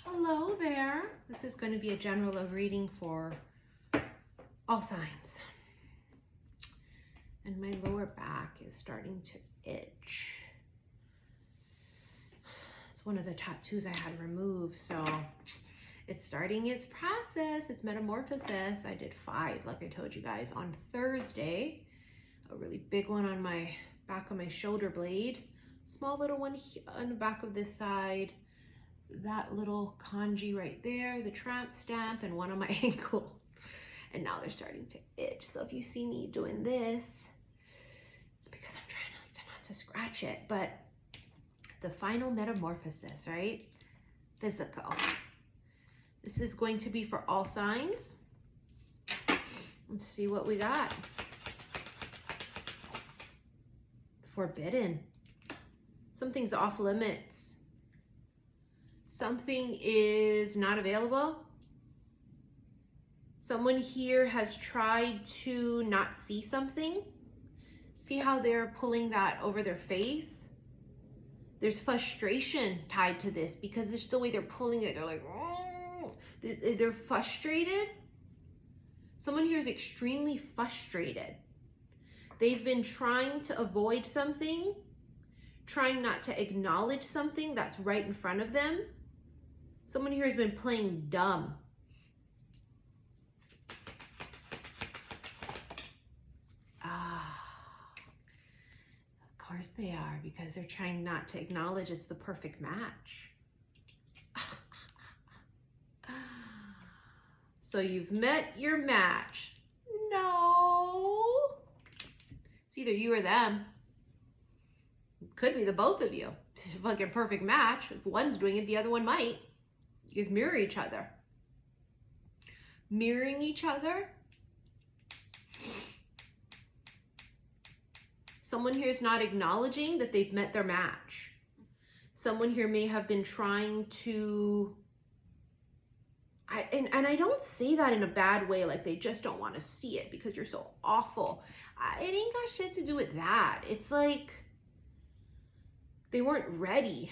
Hello there. This is going to be a general reading for all signs. And my lower back is starting to itch. It's one of the tattoos I had removed, so it's starting its process, its metamorphosis. I did 5, like I told you guys, on Thursday. A really big one on my back of my shoulder blade. Small little one on the back of this side. That little kanji right there, the tramp stamp, and one on my ankle. And now they're starting to itch. So if you see me doing this, it's because I'm trying not to scratch it. But the final metamorphosis, right? Physical. This is going to be for all signs. Let's see what we got. Forbidden. Something's off limits. Something is not available. Someone here has tried to not see something. See how they're pulling that over their face? There's frustration tied to this because there's the way they're pulling it. They're like, oh. They're frustrated. Someone here is extremely frustrated. They've been trying to avoid something, trying not to acknowledge something that's right in front of them. Someone here has been playing dumb. Of course they are, because they're trying not to acknowledge it's the perfect match. So you've met your match. No. It's either you or them. Could be the both of you. It's a fucking perfect match. If one's doing it, the other one might. You guys mirror each other. Mirroring each other. Someone here is not acknowledging that they've met their match. Someone here may have been trying to... And I don't say that in a bad way, like they just don't want to see it because you're so awful. It ain't got shit to do with that. It's like they weren't ready.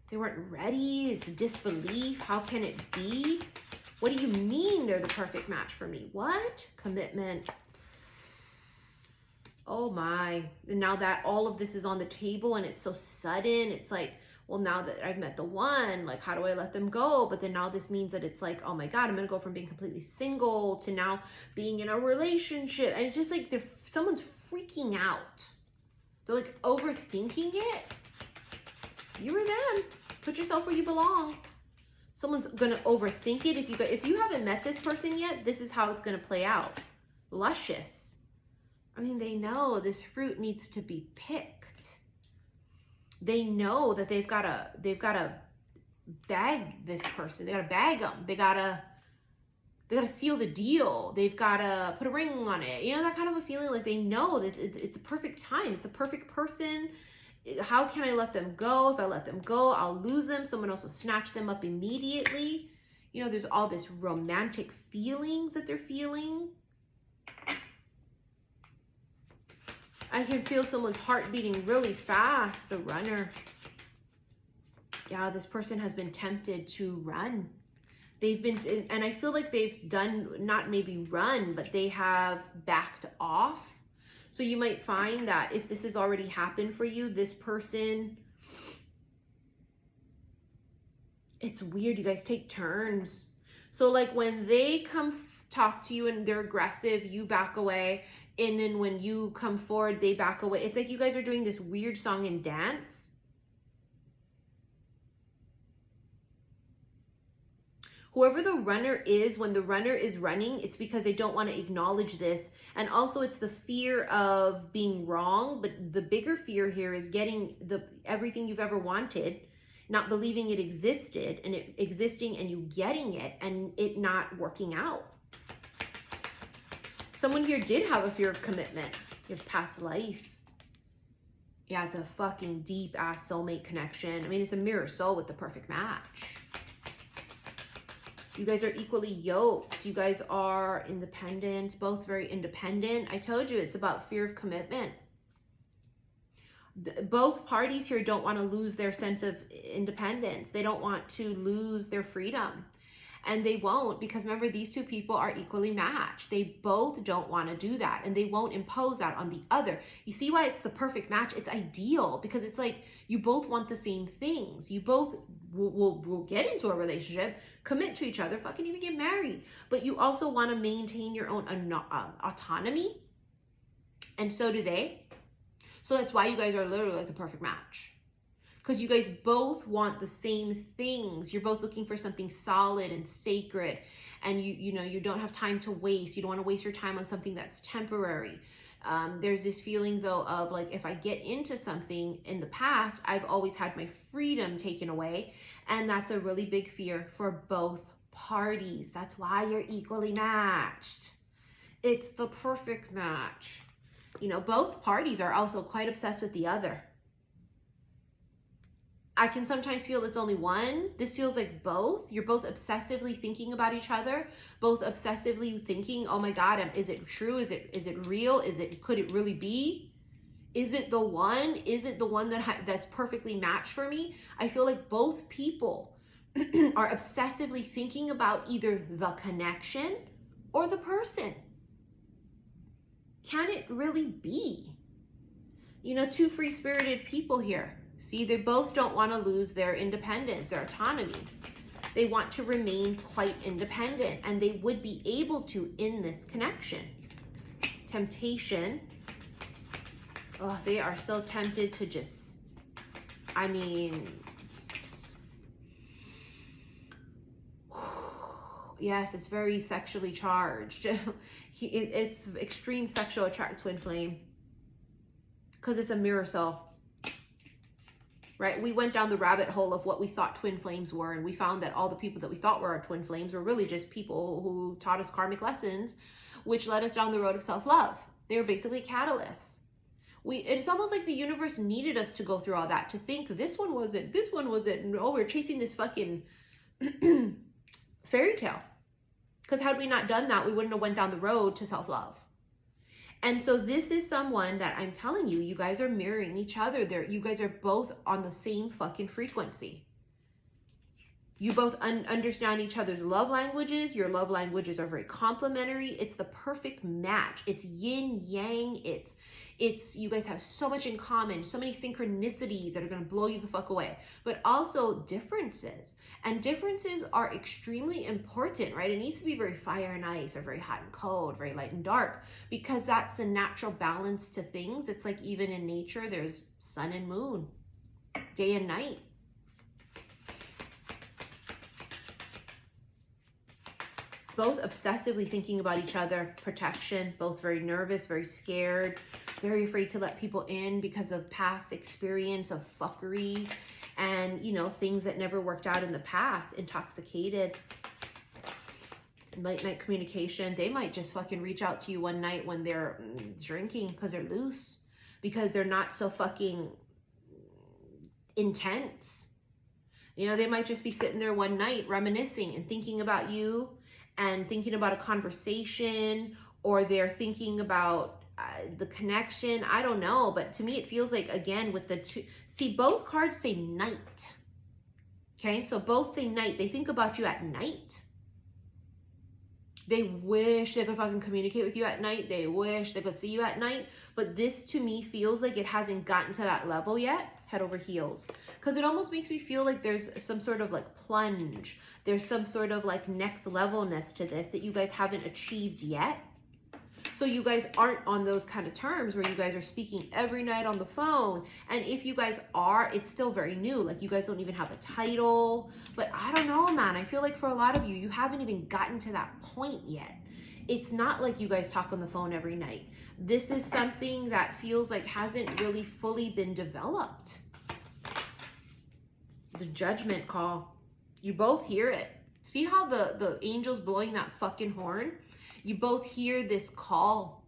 They weren't ready. It's disbelief. How can it be? What do you mean they're the perfect match for me? What? Commitment. Oh my. And now that all of this is on the table and it's so sudden, it's like, well, now that I've met the one, like, how do I let them go? But then now this means that it's like, oh my God, I'm going to go from being completely single to now being in a relationship. And it's just like someone's freaking out. They're like overthinking it. You or them. Put yourself where you belong. Someone's going to overthink it. If you haven't met this person yet, this is how it's going to play out. Luscious. I mean, they know this fruit needs to be picked. They know that they've got to bag this person. They got to bag them. They got to seal the deal. They've got to put a ring on it. You know, that kind of a feeling, like they know that it's a perfect time. It's a perfect person. How can I let them go? If I let them go, I'll lose them. Someone else will snatch them up immediately. You know, there's all this romantic feelings that they're feeling. I can feel someone's heart beating really fast, the runner. Yeah, this person has been tempted to run. They've been, and I feel like they've done, not maybe run, but they have backed off. So you might find that if this has already happened for you, this person, it's weird, you guys take turns. So like when they come talk to you and they're aggressive, you back away. And then when you come forward, they back away. It's like you guys are doing this weird song and dance. Whoever the runner is, when the runner is running, it's because they don't want to acknowledge this. And also it's the fear of being wrong. But the bigger fear here is getting everything you've ever wanted, not believing it existed, and it existing and you getting it and it not working out. Someone here did have a fear of commitment, your past life. Yeah, it's a fucking deep ass soulmate connection. I mean, it's a mirror soul with the perfect match. You guys are equally yoked. You guys are independent, both very independent. I told you it's about fear of commitment. Both parties here don't want to lose their sense of independence. They don't want to lose their freedom. And they won't, because remember, these two people are equally matched. They both don't want to do that, and they won't impose that on the other. You see why it's the perfect match? It's ideal, because it's like you both want the same things. You both will get into a relationship, commit to each other, fucking even get married. But you also want to maintain your own autonomy, and so do they. So that's why you guys are literally like the perfect match. Because you guys both want the same things. You're both looking for something solid and sacred. And you don't have time to waste. You don't want to waste your time on something that's temporary. There's this feeling though of like, if I get into something in the past, I've always had my freedom taken away. And that's a really big fear for both parties. That's why you're equally matched. It's the perfect match. Both parties are also quite obsessed with the other. I can sometimes feel it's only one. This feels like both. You're both obsessively thinking about each other, both obsessively thinking, oh my God, is it true? Is it real? Could it really be? Is it the one? Is it the one that's perfectly matched for me? I feel like both people are obsessively thinking about either the connection or the person. Can it really be? Two free-spirited people here. See, they both don't want to lose their independence, their autonomy. They want to remain quite independent, and they would be able to in this connection. Temptation. Oh, they are so tempted to just, yes, it's very sexually charged. It's extreme sexual attract, twin flame. Because it's a mirror soul. Right? We went down the rabbit hole of what we thought twin flames were, and we found that all the people that we thought were our twin flames were really just people who taught us karmic lessons, which led us down the road of self-love. They were basically catalysts. It's almost like the universe needed us to go through all that to think this one was it, and we're chasing this fucking fairy tale. Because had we not done that, we wouldn't have went down the road to self-love. And so this is someone that I'm telling you, you guys are mirroring each other. You guys are both on the same fucking frequency. You both understand each other's love languages. Your love languages are very complementary. It's the perfect match. It's yin yang. It's you guys have so much in common, so many synchronicities that are going to blow you the fuck away, but also differences. And differences are extremely important, right? It needs to be very fire and ice, or very hot and cold, very light and dark, because that's the natural balance to things. It's like even in nature, there's sun and moon, day and night. Both obsessively thinking about each other, protection, both very nervous, very scared, very afraid to let people in because of past experience of fuckery and, things that never worked out in the past, intoxicated, late night communication. They might just fucking reach out to you one night when they're drinking because they're loose, because they're not so fucking intense. They might just be sitting there one night reminiscing and thinking about you and thinking about a conversation, or they're thinking about the connection. I don't know, but to me it feels like, again, with the two, see, both cards say night. Okay, so both say night. They think about you at night. They wish they could fucking communicate with you at night. They wish they could see you at night. But this to me feels like it hasn't gotten to that level yet, head over heels. Because it almost makes me feel like there's some sort of like plunge. There's some sort of like next levelness to this that you guys haven't achieved yet. So you guys aren't on those kind of terms where you guys are speaking every night on the phone. And if you guys are, it's still very new. Like you guys don't even have a title. But I don't know, man. I feel like for a lot of you, you haven't even gotten to that point yet. It's not like you guys talk on the phone every night. This is something that feels like hasn't really fully been developed. The judgment call. You both hear it. See how the angel's blowing that fucking horn? You both hear this call.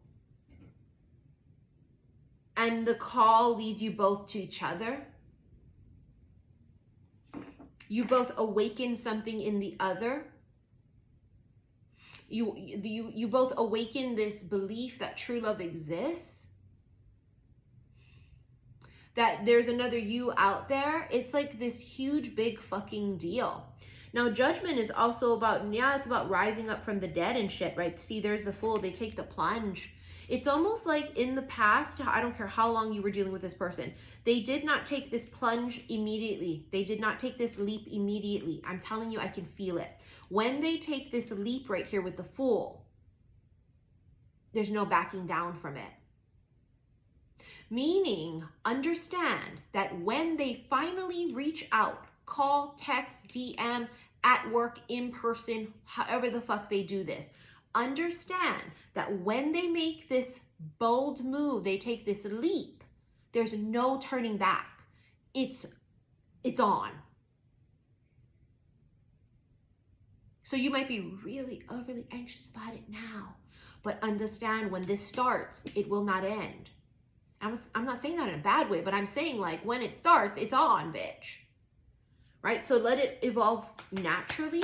And the call leads you both to each other. You both awaken something in the other. You both awaken this belief that true love exists. that there's another you out there. It's like this huge, big fucking deal. Now, judgment is also about, yeah, it's about rising up from the dead and shit, right? See, there's the Fool. They take the plunge. It's almost like in the past, I don't care how long you were dealing with this person, they did not take this plunge immediately. They did not take this leap immediately. I'm telling you, I can feel it. When they take this leap right here with the Fool, there's no backing down from it. Meaning, understand that when they finally reach out, call, text, DM, at work, in person, however the fuck they do this, understand that when they make this bold move, they take this leap, there's no turning back. It's on. So you might be really overly anxious about it now, but understand when this starts, it will not end. I'm not saying that in a bad way, but I'm saying like when it starts, it's on, bitch. Right? So let it evolve naturally,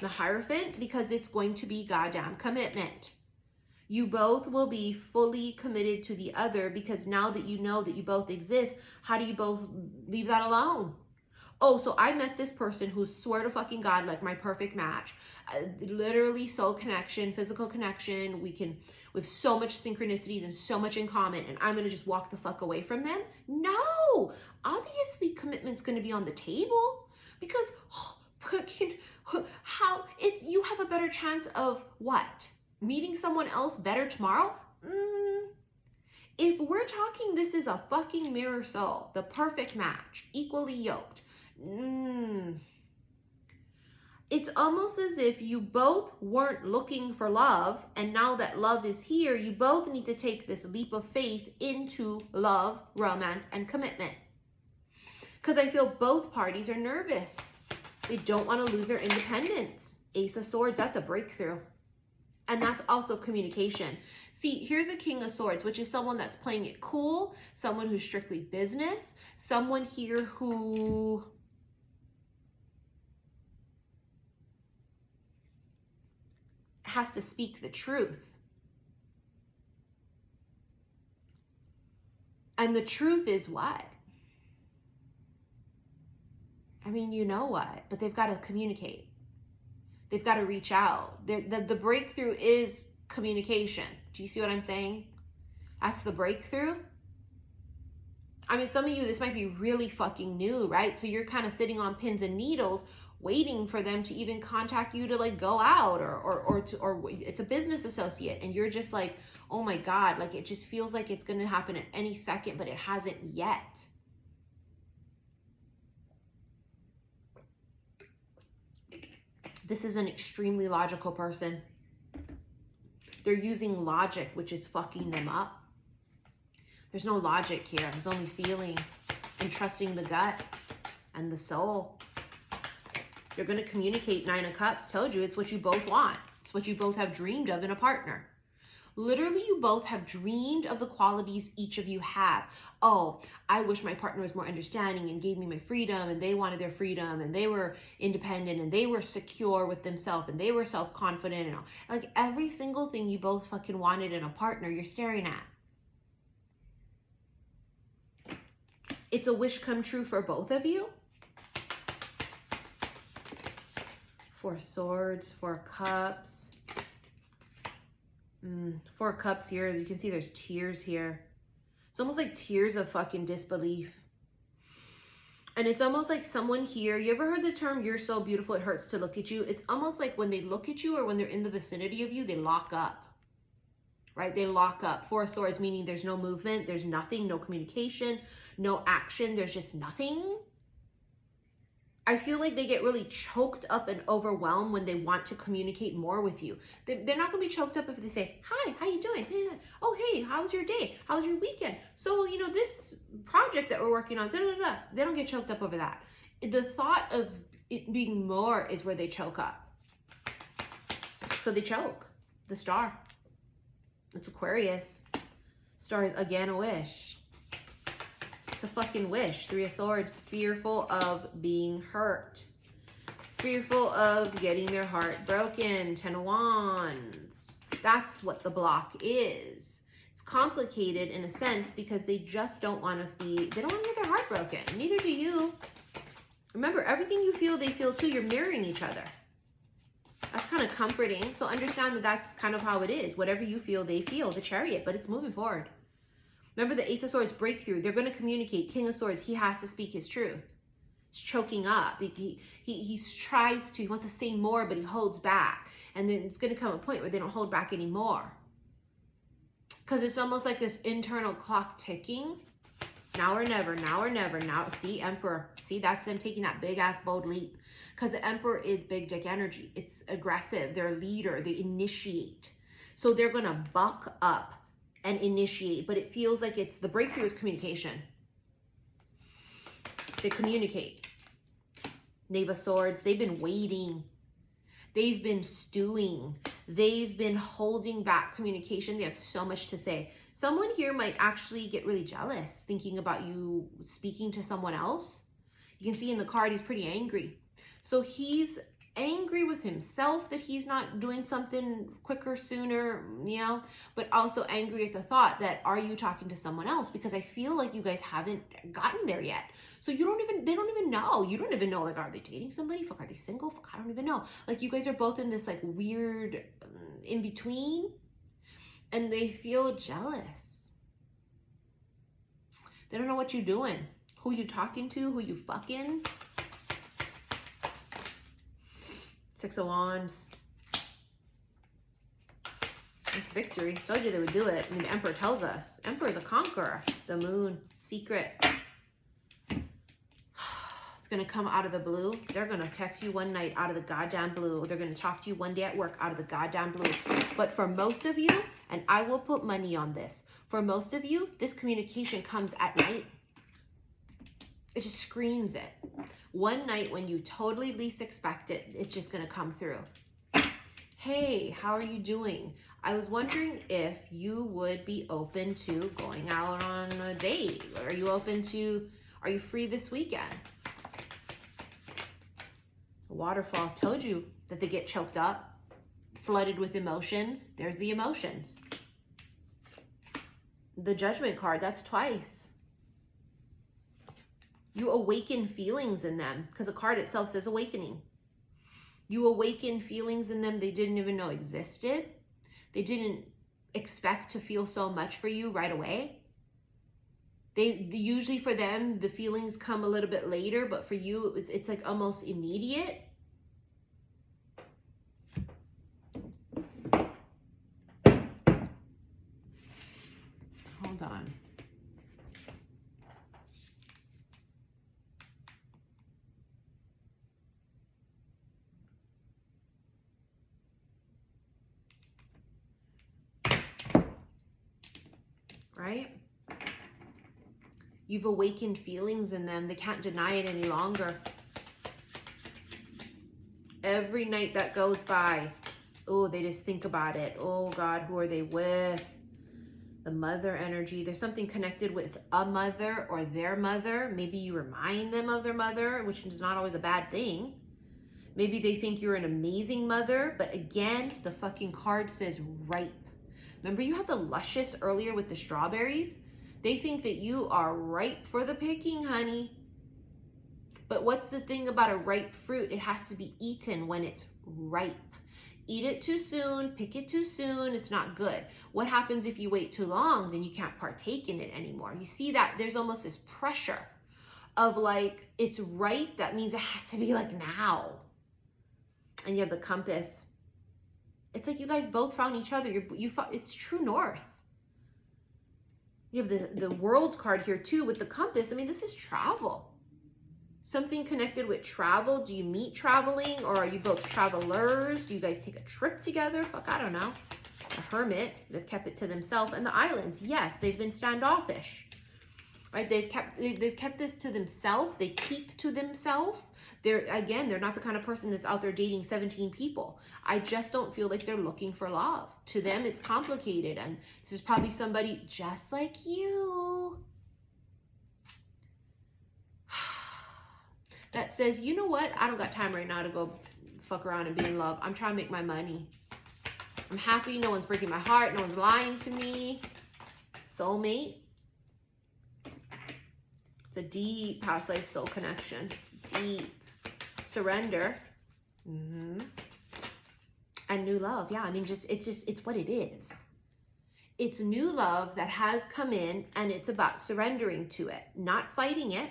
the Hierophant, because it's going to be goddamn commitment. You both will be fully committed to the other because now that you know that you both exist, how do you both leave that alone? Oh, so I met this person who's, swear to fucking God, like my perfect match. Literally soul connection, physical connection. We have so much synchronicities and so much in common, and I'm going to just walk the fuck away from them? No! Obviously, commitment's going to be on the table because you have a better chance of what? Meeting someone else better tomorrow? If we're talking this is a fucking mirror soul, the perfect match, equally yoked, it's almost as if you both weren't looking for love, and now that love is here, you both need to take this leap of faith into love, romance, and commitment. Because I feel both parties are nervous. They don't want to lose their independence. Ace of Swords, that's a breakthrough. And that's also communication. See, here's a King of Swords, which is someone that's playing it cool, someone who's strictly business, someone here who has to speak the truth. And the truth is what? I mean, you know what, but they've got to communicate. They've got to reach out. The breakthrough is communication. Do you see what I'm saying? That's the breakthrough. I mean, some of you, this might be really fucking new, right? So you're kind of sitting on pins and needles waiting for them to even contact you to like go out or it's a business associate and you're just like, oh my God, like it just feels like it's going to happen at any second, but it hasn't yet. This is an extremely logical person. They're using logic, which is fucking them up. There's no logic here. There's only feeling and trusting the gut and the soul. You're going to communicate. 9 of Cups. Told you, it's what you both want. It's what you both have dreamed of in a partner. Literally, you both have dreamed of the qualities each of you have. Oh, I wish my partner was more understanding and gave me my freedom, and they wanted their freedom, and they were independent, and they were secure with themselves, and they were self-confident, and all. Like every single thing you both fucking wanted in a partner, you're staring at. It's a wish come true for both of you. 4 Swords, 4 Cups. 4 Cups here. As you can see, there's tears here. It's almost like tears of fucking disbelief. And it's almost like someone here, you ever heard the term, you're so beautiful it hurts to look at you? It's almost like when they look at you or when they're in the vicinity of you, they lock up. Right? They lock up. 4 Swords, meaning there's no movement, there's nothing, no communication, no action, there's just nothing. I feel like they get really choked up and overwhelmed when they want to communicate more with you. They're not going to be choked up if they say, hi, how you doing? Oh, hey, how's your day? How's your weekend? So, you know, this project that we're working on, da, da, da. They don't get choked up over that. The thought of it being more is where they choke up. So they choke. The Star. It's Aquarius. Star is again a wish. It's a fucking wish. 3 of Swords. Fearful of being hurt. Fearful of getting their heart broken. 10 of Wands. That's what the block is. It's complicated in a sense because they just don't want to be, they don't want to get their heart broken. Neither do you. Remember, everything you feel, they feel too. You're mirroring each other. That's kind of comforting. So understand that that's kind of how it is. Whatever you feel, they feel. The Chariot, but it's moving forward. Remember the Ace of Swords breakthrough. They're going to communicate. King of Swords, he has to speak his truth. He's choking up. He tries to, he wants to say more, but he holds back. And then it's going to come a point where they don't hold back anymore. Because it's almost like this internal clock ticking. Now or never, now or never. Now, see, Emperor. See, that's them taking that big ass bold leap. Because the Emperor is big dick energy. It's aggressive. They're a leader. They initiate. So they're going to buck up and initiate. But it feels like it's, the breakthrough is communication. They communicate. Knave of Swords, they've been waiting. They've been stewing. They've been holding back communication. They have so much to say. Someone here might actually get really jealous thinking about you speaking to someone else. You can see in the card, he's pretty angry. So he's angry with himself that he's not doing something quicker, sooner, you know, but also angry at the thought that, are you talking to someone else? Because I feel like you guys haven't gotten there yet. So you don't even, they don't even know. You don't even know, like, are they dating somebody? Fuck, are they single? Fuck, I don't even know. Like, you guys are both in this, like, weird in between, and they feel jealous. They don't know what you're doing, who you talking to, who you fucking. Six of Wands. It's victory. Told you they would do it. I mean, the Emperor tells us. Emperor is a conqueror. The Moon. Secret. It's going to come out of the blue. They're going to text you one night out of the goddamn blue. They're going to talk to you one day at work out of the goddamn blue. But for most of you, and I will put money on this, for most of you, this communication comes at night. It just screams it. One night when you totally least expect it, it's just going to come through. Hey, how are you doing? I was wondering if you would be open to going out on a date. Are you open to, are you free this weekend? Waterfall told you that they get choked up, flooded with emotions. There's the emotions. The Judgment card, that's twice. You awaken feelings in them because the card itself says awakening. You awaken feelings in them they didn't even know existed. They didn't expect to feel so much for you right away. They usually for them, the feelings come a little bit later, but for you, it's like almost immediate. Hold on. Right? You've awakened feelings in them. They can't deny it any longer. Every night that goes by, oh, they just think about it. Oh God, who are they with? The mother energy. There's something connected with a mother or their mother. Maybe you remind them of their mother, which is not always a bad thing. Maybe they think you're an amazing mother, but again, the fucking card says ripe. Remember you had the luscious earlier with the strawberries? They think that you are ripe for the picking, honey. But what's the thing about a ripe fruit? It has to be eaten when it's ripe. Eat it too soon, pick it too soon, it's not good. What happens if you wait too long? Then you can't partake in it anymore. You see that there's almost this pressure of like, it's ripe, that means it has to be like now. And you have the compass. It's like you guys both found each other. It's true north. You have the world card here too with the compass. I mean, this is travel. Something connected with travel. Do you meet traveling or are you both travelers? Do you guys take a trip together? Fuck, I don't know. A hermit, they've kept it to themselves. And the islands, yes, they've been standoffish. Right? They've kept this to themselves. They keep to themselves. They're not the kind of person that's out there dating 17 people. I just don't feel like they're looking for love. To them, it's complicated. And this is probably somebody just like you that says, you know what? I don't got time right now to go fuck around and be in love. I'm trying to make my money. I'm happy. No one's breaking my heart. No one's lying to me. soulmate. It's a deep past life soul connection. Deep. Surrender. And new love. Yeah, I mean, it's what it is. It's new love that has come in, and it's about surrendering to it, not fighting it,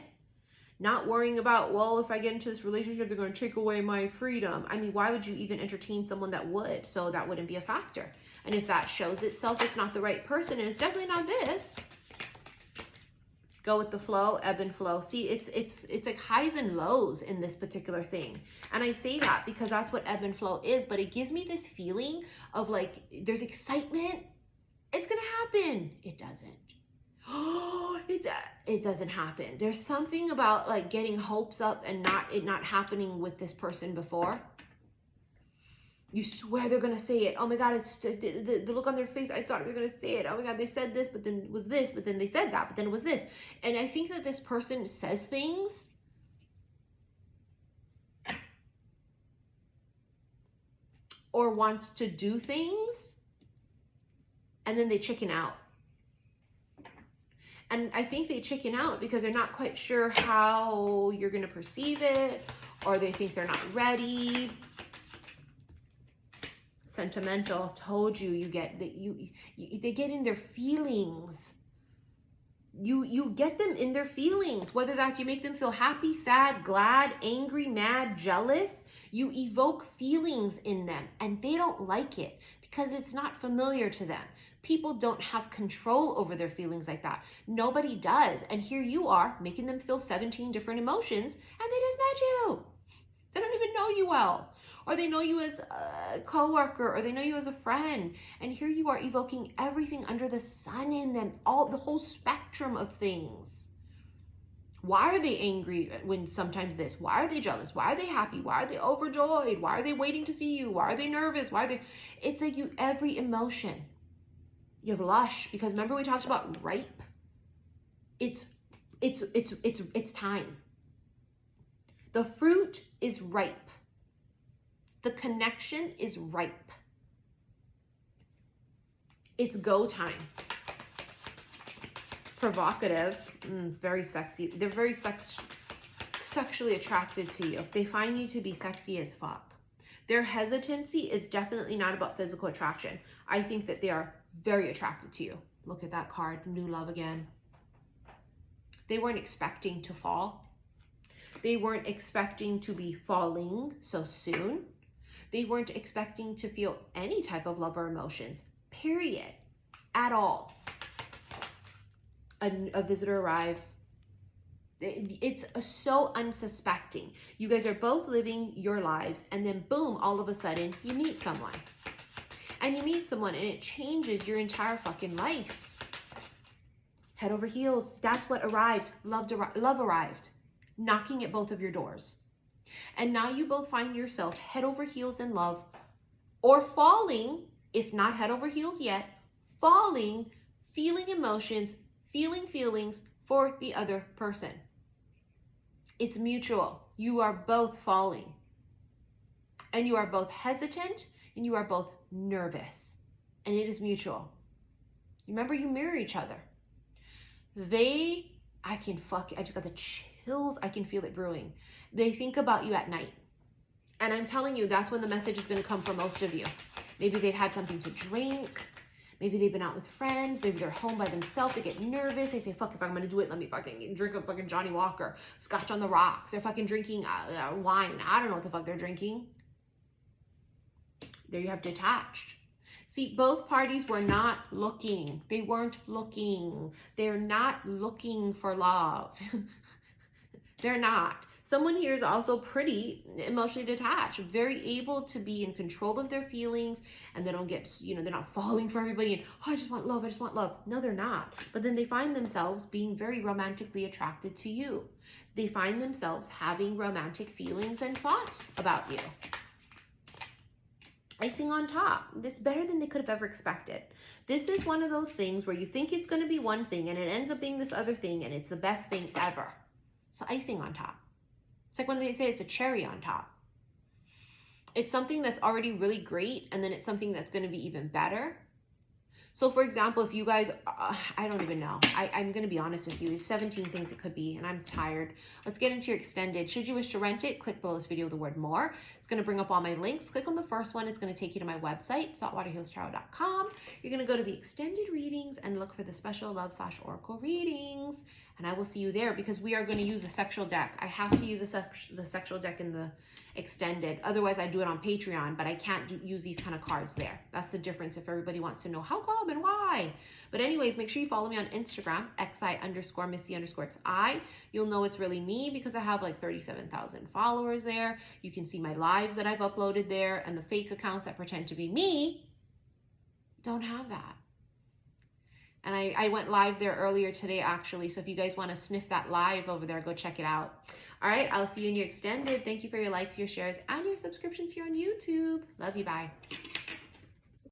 not worrying about, well, if I get into this relationship, they're going to take away my freedom. I mean, why would you even entertain someone that would? So that wouldn't be a factor. And if that shows itself, it's not the right person, and it's definitely not this. Go with the flow, ebb and flow. See, it's like highs and lows in this particular thing. And I say that because that's what ebb and flow is, but it gives me this feeling of like, there's excitement. It's going to happen. It doesn't. Oh, it doesn't happen. There's something about like getting hopes up and it not happening with this person before. You swear they're going to say it. Oh my God, it's the look on their face. I thought we were going to say it. Oh my God, they said this, but then it was this, but then they said that, but then it was this. And I think that this person says things or wants to do things, and then they chicken out. And I think they chicken out because they're not quite sure how you're going to perceive it, or they think they're not ready. Sentimental. Told you, you get that they get in their feelings. You get them in their feelings, whether that's you make them feel happy, sad, glad, angry, mad, jealous. You evoke feelings in them, and they don't like it because it's not familiar to them. People don't have control over their feelings like that. Nobody does. And here you are making them feel 17 different emotions, and they just met you. They don't even know you well. Or they know you as a coworker, or they know you as a friend. And here you are evoking everything under the sun in them, the whole spectrum of things. Why are they angry when sometimes this? Why are they jealous? Why are they happy? Why are they overjoyed? Why are they waiting to see you? Why are they nervous? It's like every emotion. You have lush, because remember we talked about ripe? It's time. The fruit is ripe. The connection is ripe. It's go time. Provocative, very sexy. They're very sexually attracted to you. They find you to be sexy as fuck. Their hesitancy is definitely not about physical attraction. I think that they are very attracted to you. Look at that card, new love again. They weren't expecting to fall. They weren't expecting to be falling so soon. They weren't expecting to feel any type of love or emotions, period, at all. A visitor arrives. It's so unsuspecting. You guys are both living your lives, and then boom, all of a sudden, you meet someone. And you meet someone, and it changes your entire fucking life. Head over heels. That's what arrived. Love arrived, knocking at both of your doors. And now you both find yourself head over heels in love, or falling, if not head over heels yet, falling, feeling emotions, feeling feelings for the other person. It's mutual. You are both falling. And you are both hesitant, and you are both nervous. And it is mutual. Remember, you mirror each other. I just got the chills. I can feel it brewing. They think about you at night. And I'm telling you, that's when the message is going to come for most of you. Maybe they've had something to drink. Maybe they've been out with friends. Maybe they're home by themselves. They get nervous. They say, fuck, if I'm going to do it, let me fucking drink a fucking Johnny Walker, Scotch on the rocks. They're fucking drinking wine. I don't know what the fuck they're drinking. There you have detached. See, both parties were not looking. They weren't looking. They're not looking for love. They're not. Someone here is also pretty emotionally detached, very able to be in control of their feelings, and they don't get, they're not falling for everybody and, oh, I just want love, I just want love. No, they're not. But then they find themselves being very romantically attracted to you. They find themselves having romantic feelings and thoughts about you. Icing on top. This is better than they could have ever expected. This is one of those things where you think it's going to be one thing and it ends up being this other thing, and it's the best thing ever. It's icing on top. It's like when they say it's a cherry on top. It's something that's already really great, and then it's something that's going to be even better. So for example, if you guys, I don't even know. I'm going to be honest with you. There's 17 things it could be, and I'm tired. Let's get into your extended. Should you wish to rent it, click below this video the word more. It's going to bring up all my links. Click on the first one. It's going to take you to my website, saltwaterhealstarot.com. You're going to go to the extended readings and look for the special love/oracle readings. And I will see you there because we are going to use a sexual deck. I have to use the sexual deck in the extended. Otherwise, I do it on Patreon, but I can't use these kind of cards there. That's the difference if everybody wants to know how come and why. But anyways, make sure you follow me on Instagram, xi_missy_xi. You'll know it's really me because I have like 37,000 followers there. You can see my lives that I've uploaded there, and the fake accounts that pretend to be me don't have that. And I went live there earlier today, actually. So if you guys want to sniff that live over there, go check it out. All right, I'll see you in your extended. Thank you for your likes, your shares, and your subscriptions here on YouTube. Love you. Bye.